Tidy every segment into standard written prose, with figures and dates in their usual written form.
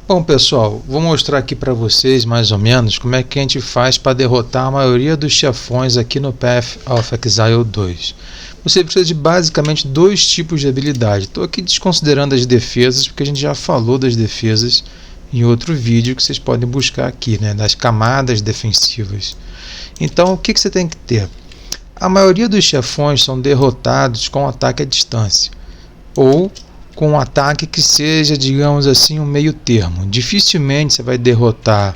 Bom, pessoal, vou mostrar aqui para vocês mais ou menos como é que a gente faz para derrotar a maioria dos chefões aqui no Path of Exile 2. Você precisa de basicamente dois tipos de habilidade. Estou aqui desconsiderando as defesas, porque a gente já falou das defesas em outro vídeo que vocês podem buscar aqui, né, das camadas defensivas. Então, o que você tem que ter? A maioria dos chefões são derrotados com ataque à distância, ou com um ataque que seja, digamos assim, um meio termo. Dificilmente você vai derrotar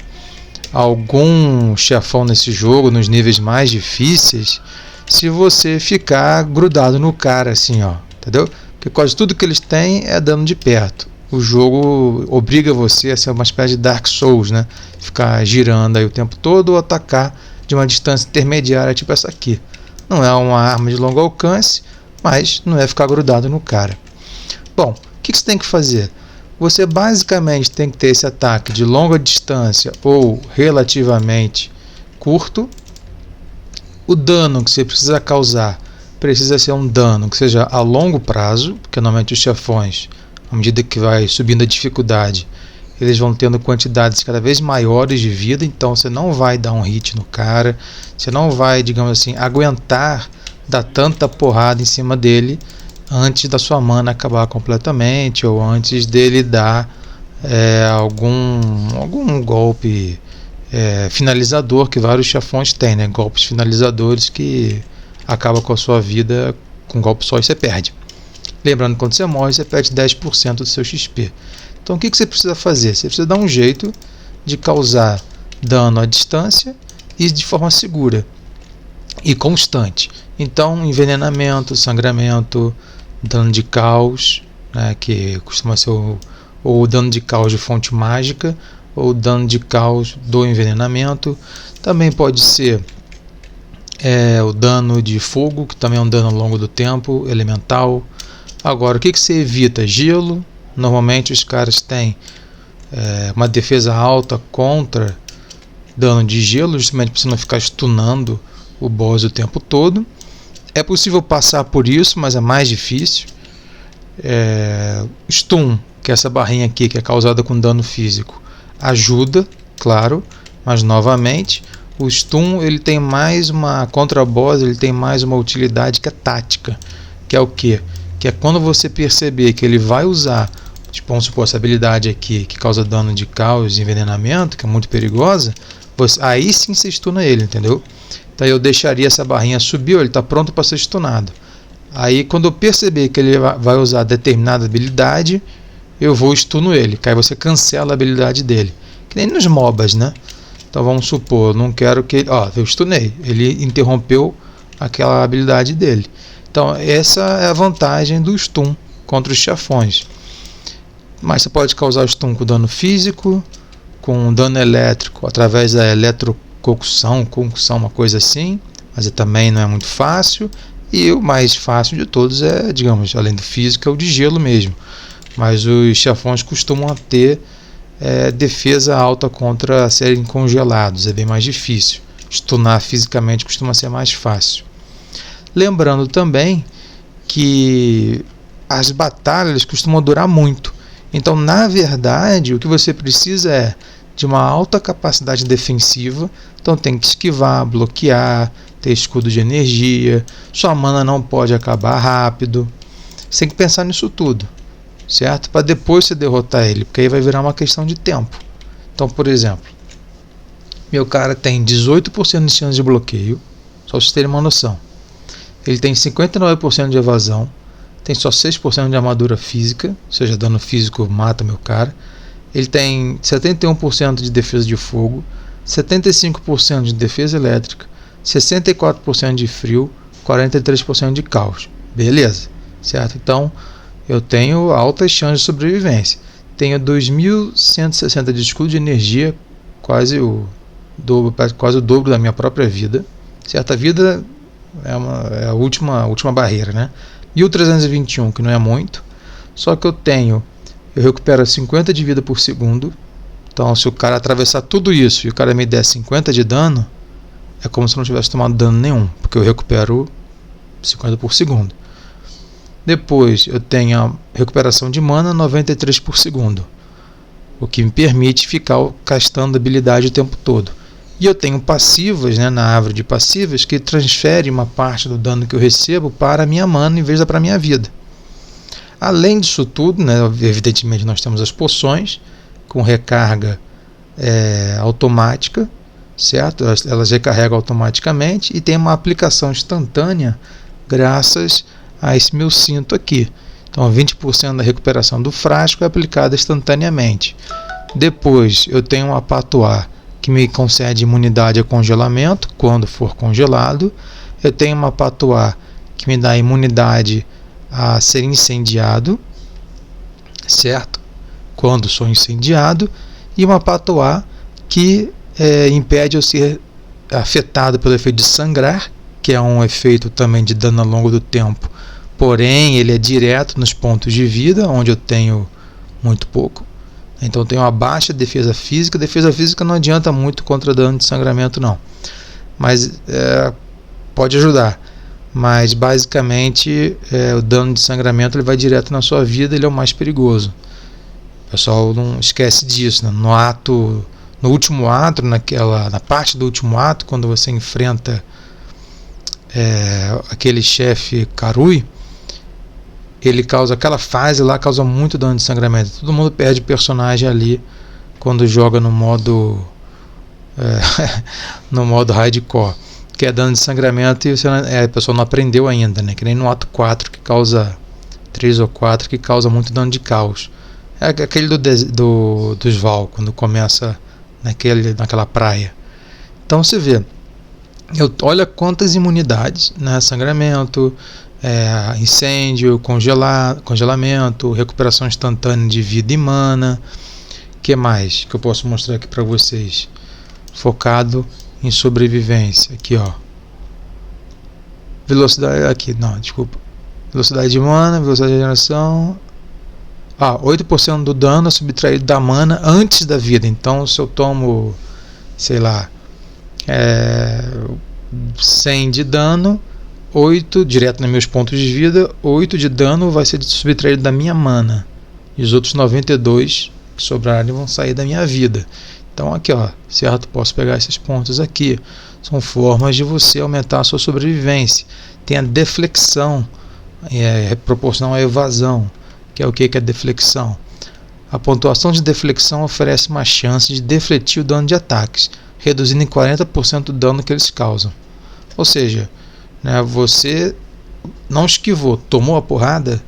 algum chefão nesse jogo, nos níveis mais difíceis, se você ficar grudado no cara assim, ó, entendeu? Porque quase tudo que eles têm é dano de perto. O jogo obriga você a ser uma espécie de Dark Souls, né? Ficar girando aí o tempo todo ou atacar de uma distância intermediária, tipo essa aqui. Não é uma arma de longo alcance, mas não é ficar grudado no cara. Bom, o que você tem que fazer? Você basicamente tem que ter esse ataque de longa distância ou relativamente curto. O dano que você precisa causar precisa ser um dano que seja a longo prazo, porque normalmente os chefões, à medida que vai subindo a dificuldade, eles vão tendo quantidades cada vez maiores de vida, então você não vai dar um hit no cara, você não vai, digamos assim, aguentar dar tanta porrada em cima dele antes da sua mana acabar completamente, ou antes dele dar algum golpe finalizador, que vários chefões têm, né? Golpes finalizadores que acabam com a sua vida com um golpe só e você perde. Lembrando que quando você morre, você perde 10% do seu XP. Então o que você precisa fazer? Você precisa dar um jeito de causar dano à distância e de forma segura e constante. Então, envenenamento, sangramento, dano de caos, né, que costuma ser o dano de caos de fonte mágica, ou dano de caos do envenenamento. Também pode ser o dano de fogo, que também é um dano ao longo do tempo, elemental. Agora, o que você evita? Gelo. Normalmente os caras têm uma defesa alta contra dano de gelo, justamente para você não ficar stunando o boss o tempo todo. É possível passar por isso, mas é mais difícil. Stun, que é essa barrinha aqui que é causada com dano físico, ajuda, claro, mas novamente o stun ele tem mais uma contra boss, ele tem mais uma utilidade que é tática, que é o que? Que é quando você perceber que ele vai usar, tipo, vamos supor, essa habilidade aqui que causa dano de caos e envenenamento, que é muito perigosa, aí sim você stuna ele, entendeu? Então eu deixaria essa barrinha subir, ele está pronto para ser stunado. Aí quando eu perceber que ele vai usar determinada habilidade, eu vou stuno ele, que aí você cancela a habilidade dele. Que nem nos MOBAs, né? Então vamos supor, eu não quero que ele... eu stunei, ele interrompeu aquela habilidade dele. Então essa é a vantagem do stun contra os chefões. Mas você pode causar stun com dano físico, com dano elétrico, através da concussão, uma coisa assim, mas também não é muito fácil. E o mais fácil de todos é, digamos, além do físico, é o de gelo mesmo. Mas os chefões costumam ter defesa alta contra serem congelados, é bem mais difícil. Stunar fisicamente costuma ser mais fácil. Lembrando também que as batalhas costumam durar muito. Então, na verdade, o que você precisa é de uma alta capacidade defensiva. Então tem que esquivar, bloquear, ter escudo de energia, sua mana não pode acabar rápido. Você tem que pensar nisso tudo, certo? Para depois você derrotar ele, porque aí vai virar uma questão de tempo. Então, por exemplo, meu cara tem 18% de chance de bloqueio, só para vocês terem uma noção. Ele tem 59% de evasão, tem só 6% de armadura física, ou seja, dano físico mata meu cara. Ele tem 71% de defesa de fogo, 75% de defesa elétrica, 64% de frio, 43% de caos. Beleza, certo? Então eu tenho altas chances de sobrevivência. Tenho 2.160 de escudo de energia, quase o dobro da minha própria vida. Certa vida é a última barreira, né? 1.321, que não é muito. Só que eu recupero 50 de vida por segundo. Então, se o cara atravessar tudo isso e o cara me der 50 de dano, é como se eu não tivesse tomado dano nenhum, porque eu recupero 50 por segundo. Depois eu tenho a recuperação de mana 93 por segundo. o que me permite ficar castando habilidade o tempo todo. E eu tenho passivas, né, na árvore de passivas que transfere uma parte do dano que eu recebo para a minha mana em vez da para a minha vida. Além disso tudo, né, evidentemente nós temos as poções com recarga automática, certo? Elas recarregam automaticamente e tem uma aplicação instantânea graças a esse meu cinto aqui. Então 20% da recuperação do frasco é aplicada instantaneamente. Depois eu tenho uma patuá que me concede imunidade a congelamento quando for congelado. Eu tenho uma patuá que me dá imunidade a ser incendiado, certo? Quando sou incendiado. E uma patuá que impede eu ser afetado pelo efeito de sangrar, que é um efeito também de dano ao longo do tempo, porém ele é direto nos pontos de vida, onde eu tenho muito pouco. Então eu tenho uma baixa defesa física. Defesa física não adianta muito contra dano de sangramento não, mas pode ajudar. Mas basicamente o dano de sangramento ele vai direto na sua vida, ele é o mais perigoso. O pessoal não esquece disso, né? No último ato, na parte do último ato, quando você enfrenta aquele chefe Karui, ele causa, aquela fase lá causa muito dano de sangramento. Todo mundo perde personagem ali quando joga no modo no modo hardcore, que é dano de sangramento, e a pessoa não aprendeu ainda, né? Que nem no ato 4 que causa 3 ou 4 que causa muito dano de caos. É aquele dos Val, quando começa naquela praia. Então você vê, olha quantas imunidades, né? Sangramento, incêndio, congelamento, recuperação instantânea de vida e mana. O que mais que eu posso mostrar aqui para vocês? Focado em sobrevivência. Aqui, ó. Velocidade. Aqui, não, desculpa. Velocidade de mana, velocidade de regeneração. 8% do dano é subtraído da mana antes da vida. Então, se eu tomo, sei lá, 100 de dano, 8 direto nos meus pontos de vida, 8 de dano vai ser subtraído da minha mana. E os outros 92 que sobrarem vão sair da minha vida. Então aqui, ó, certo? Posso pegar esses pontos aqui. São formas de você aumentar a sua sobrevivência. Tem a deflexão, proporcional à evasão. Que é o que é deflexão? A pontuação de deflexão oferece uma chance de defletir o dano de ataques, reduzindo em 40% o dano que eles causam. Ou seja, né, você não esquivou, tomou a porrada,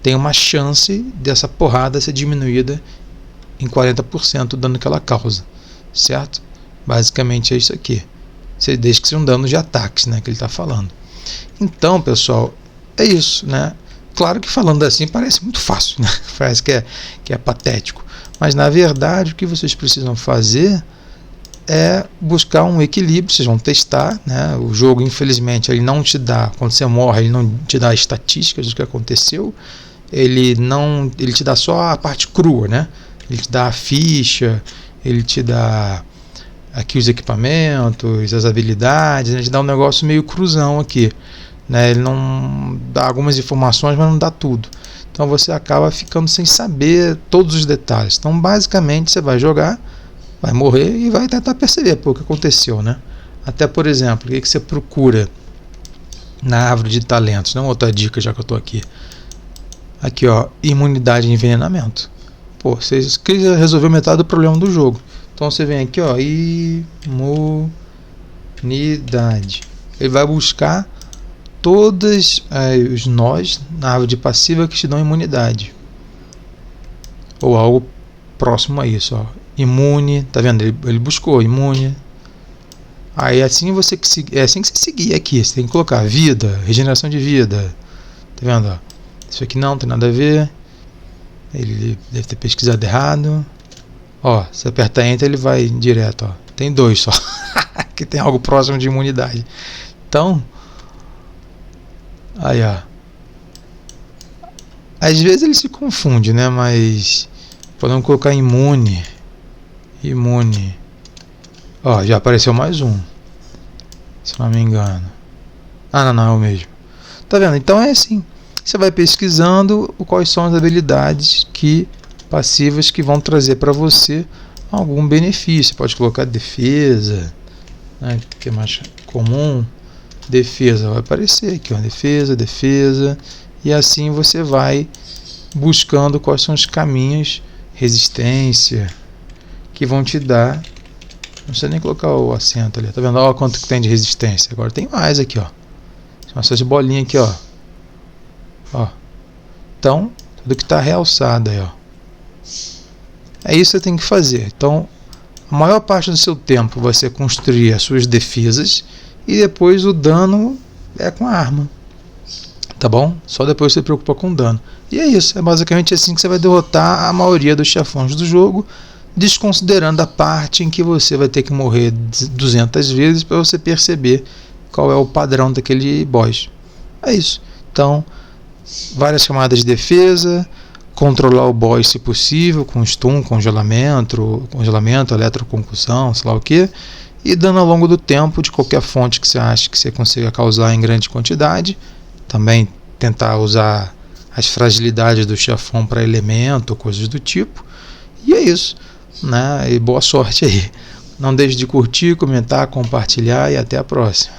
tem uma chance dessa porrada ser diminuída em 40% o dano que ela causa, certo? Basicamente é isso aqui. Desde que seja um dano de ataques, né, que ele está falando. Então, pessoal, é isso, né? Claro que falando assim parece muito fácil, né? Parece que é patético. Mas na verdade o que vocês precisam fazer é buscar um equilíbrio. Vocês vão testar, né? O jogo, infelizmente, ele não te dá, quando você morre, ele não te dá estatísticas do que aconteceu. Ele te dá só a parte crua, né? Ele te dá a ficha, ele te dá aqui os equipamentos, as habilidades, ele te dá um negócio meio cruzão aqui, né? Ele não dá algumas informações, mas não dá tudo. Então você acaba ficando sem saber todos os detalhes. Então basicamente você vai jogar, vai morrer e vai tentar perceber o que aconteceu, né? Até, por exemplo, o que você procura na árvore de talentos? Não, outra dica, já que eu estou aqui. Aqui, ó, imunidade e envenenamento. Você resolveu metade do problema do jogo. Então você vem aqui, ó, imunidade. Ele vai buscar todos os nós na árvore de passiva que te dão imunidade, ou algo próximo a isso, ó. Imune, tá vendo? Ele buscou imune. Aí assim você que seguir aqui, você tem que colocar vida, regeneração de vida. Tá vendo? Ó? Isso aqui não tem nada a ver. Ele deve ter pesquisado errado. Ó, se apertar Enter ele vai direto, ó. Tem 2 só. Que tem algo próximo de imunidade. Então, aí, ó. Às vezes ele se confunde, né? Mas podemos colocar imune. Ó, já apareceu mais um, se não me engano. Não é o mesmo. Tá vendo? Então é assim. Você vai pesquisando quais são as habilidades que passivas que vão trazer para você algum benefício. Pode colocar defesa, né, que é mais comum. Defesa vai aparecer aqui, ó, defesa, e assim você vai buscando quais são os caminhos, resistência, que vão te dar. Não precisa nem colocar o acento ali, tá vendo? Olha quanto que tem de resistência. Agora tem mais aqui, ó. São essas bolinhas aqui, ó. Ó. Então, tudo que está realçado aí, ó. É isso que você tem que fazer. Então, a maior parte do seu tempo vai ser construir as suas defesas e depois o dano é com a arma. Tá bom? Só depois você se preocupa com o dano. E é isso. É basicamente assim que você vai derrotar a maioria dos chefões do jogo, desconsiderando a parte em que você vai ter que morrer 200 vezes para você perceber qual é o padrão daquele boss. É isso. Então, várias camadas de defesa, controlar o boss se possível, com stun, congelamento, eletroconcussão, sei lá o que, e dano ao longo do tempo de qualquer fonte que você acha que você consiga causar em grande quantidade. Também tentar usar as fragilidades do chefão para elemento, coisas do tipo. E é isso, né? E boa sorte aí. Não deixe de curtir, comentar, compartilhar e até a próxima.